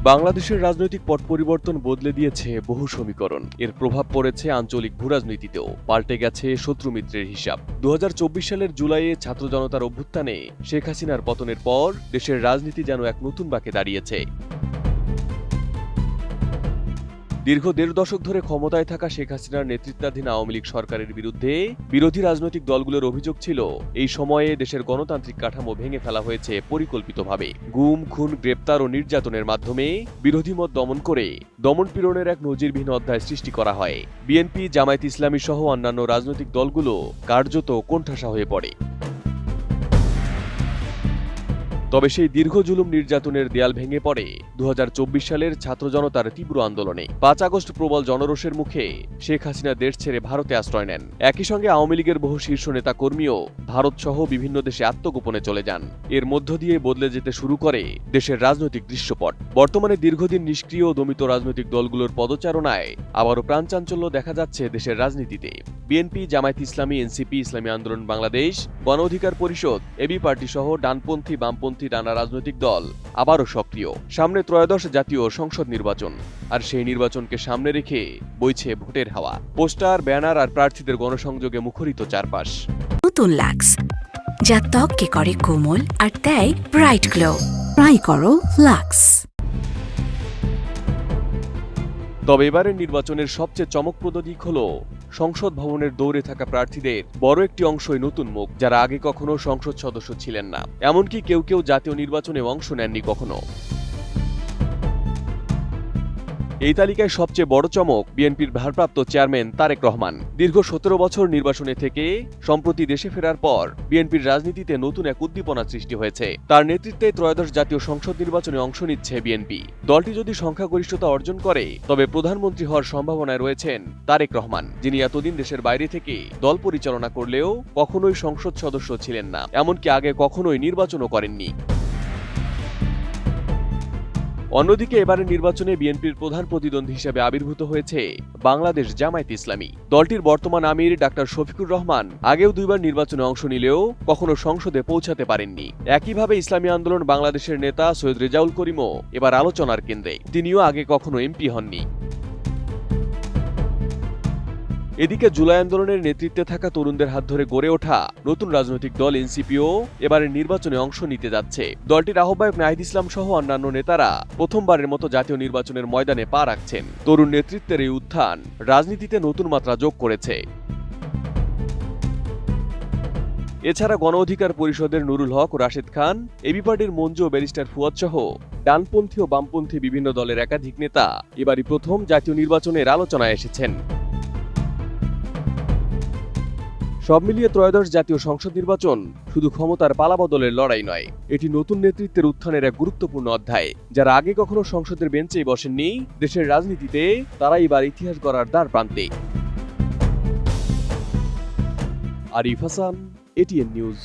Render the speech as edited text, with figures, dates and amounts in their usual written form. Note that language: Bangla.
বাংলাদেশের রাজনৈতিক পট পরিবর্তন বদলে দিয়েছে বহু সমীকরণ। এর প্রভাব পড়েছে আঞ্চলিক ভূরাজনীতিতেও, পাল্টে গেছে শত্রু মিত্রের হিসাব। ২০২৪ সালের জুলাইয়ে ছাত্র জনতার অভ্যুত্থানে শেখ হাসিনার পতনের পর দেশের রাজনীতি যেন এক নতুন বাঁকে দাঁড়িয়েছে। দীর্ঘ দেড় দশক ধরে ক্ষমতায় থাকা শেখ হাসিনার নেতৃত্বাধীন আওয়ামী লীগ সরকারের বিরুদ্ধে বিরোধী রাজনৈতিক দলগুলোর অভিযোগ ছিল, এই সময়ে দেশের গণতান্ত্রিক কাঠামো ভেঙে ফেলা হয়েছে পরিকল্পিতভাবে। গুম, খুন, গ্রেপ্তার ও নির্যাতনের মাধ্যমে বিরোধী মত দমন করে দমন-পীড়নের এক নজিরবিহীন অধ্যায় সৃষ্টি করা হয়। বিএনপি, জামায়াত ইসলামী সহ অন্যান্য রাজনৈতিক দলগুলো কার্যত কোণঠাসা হয়ে পড়ে। তবে সেই দীর্ঘ জুলুম নির্যাতনের দেয়াল ভেঙে পড়ে ২০২৪ সালের ছাত্র জনতার তীব্র আন্দোলনে। ৫ আগস্ট প্রবল জনরোষের মুখে শেখ হাসিনা দেশ ছেড়ে ভারতে আশ্রয় নেন। একই সঙ্গে আওয়ামী লীগের বহু শীর্ষ নেতা কর্মীও ভারতসহ বিভিন্ন দেশে আত্মগোপনে চলে যান। এর মধ্য দিয়ে বদলে যেতে শুরু করে দেশের রাজনৈতিক দৃশ্যপট। বর্তমানে দীর্ঘদিন নিষ্ক্রিয় ও দমিত রাজনৈতিক দলগুলোর পদচারণায় আবারও প্রাণচাঞ্চল্য দেখা যাচ্ছে দেশের রাজনীতিতে। বিএনপি, জামায়াত ইসলামী, এনসিপি, ইসলামী আন্দোলন বাংলাদেশ, গণ অধিকার পরিষদ, এবি পার্টি সহ ডানপন্থী, বামপন্থী নানা রাজনৈতিক দল আবারও সক্রিয়। সামনে ত্রয়োদশ জাতীয় সংসদ নির্বাচন, আর সেই নির্বাচনকে সামনে রেখে বইছে ভোটের হাওয়া। পোস্টার, ব্যানার আর প্রার্থীদের গণসংযোগে মুখরিত চারপাশ। নতুন লাক্স, যা ত্বককে করে কোমল আর দেয় ব্রাইট গ্লো। ট্রাই করো লাক্স। তবে এবারের নির্বাচনের সবচেয়ে চমকপ্রদ দিক হল সংসদ ভবনের দৌড়ে থাকা প্রার্থীদের বড় একটি অংশই নতুন মুখ, যারা আগে কখনো সংসদ সদস্য ছিলেন না। এমনকি কেউ কেউ জাতীয় নির্বাচনে অংশ নেননি কখনো। এই তালিকায় সবচেয়ে বড় চমক বিএনপির ভারপ্রাপ্ত চেয়ারম্যান তারেক রহমান। দীর্ঘ ১৭ বছর নির্বাসনে থেকে সম্প্রতি দেশে ফেরার পর বিএনপির রাজনীতিতে নতুন এক উদ্দীপনা সৃষ্টি হয়েছে। তার নেতৃত্বে ত্রয়োদশ জাতীয় সংসদ নির্বাচনে অংশ নিচ্ছে বিএনপি। দলটি যদি সংখ্যাগরিষ্ঠতা অর্জন করে, তবে প্রধানমন্ত্রী হওয়ার সম্ভাবনায় রয়েছেন তারেক রহমান, যিনি এতদিন দেশের বাইরে থেকে দল পরিচালনা করলেও কখনোই সংসদ সদস্য ছিলেন না, এমনকি আগে কখনোই নির্বাচনও করেননি। অন্যদিকে এবারের নির্বাচনে বিএনপির প্রধান প্রতিদ্বন্দ্বী হিসেবে আবির্ভূত হয়েছে বাংলাদেশ জামায়াত ইসলামী। দলটির বর্তমান আমির ডাক্তার শফিকুর রহমান আগেও দুইবার নির্বাচনে অংশ নিলেও কখনো সংসদে পৌঁছাতে পারেননি। একইভাবে ইসলামী আন্দোলন বাংলাদেশের নেতা সৈয়দ রেজাউল করিমও এবার আলোচনার কেন্দ্রে। তিনিও আগে কখনো এমপি হননি। এদিকে জুলাই আন্দোলনের নেতৃত্বে থাকা তরুণদের হাত ধরে গড়ে ওঠা নতুন রাজনৈতিক দল এনসিপিও এবারের নির্বাচনে অংশ নিতে যাচ্ছে। দলটির আহ্বায়ক নাহিদ ইসলাম সহ অন্যান্য নেতারা প্রথমবারের মতো জাতীয় নির্বাচনের ময়দানে পা রাখছেন। তরুণ নেতৃত্বের এই উত্থান রাজনীতিতে নতুন মাত্রা যোগ করেছে। এছাড়া গণ অধিকার পরিষদের নুরুল হক ও রাশেদ খান, এবি পার্টির মঞ্জু ও ব্যারিস্টার ফুয়াদ সহ ডানপন্থী ও বামপন্থী বিভিন্ন দলের একাধিক নেতা এবারই প্রথম জাতীয় নির্বাচনের আলোচনায় এসেছেন। সব মিলিয়ে ত্রয়োদশ জাতীয় সংসদ নির্বাচন শুধু ক্ষমতার পালাবদলের লড়াই নয়, এটি নতুন নেতৃত্বের উত্থানের এক গুরুত্বপূর্ণ অধ্যায়। যারা আগে কখনো সংসদের বেঞ্চেই বসেননি, দেশের রাজনীতিতে তারা এবার ইতিহাস গড়ার দ্বার প্রান্তে। Arif Hasan, ATN news.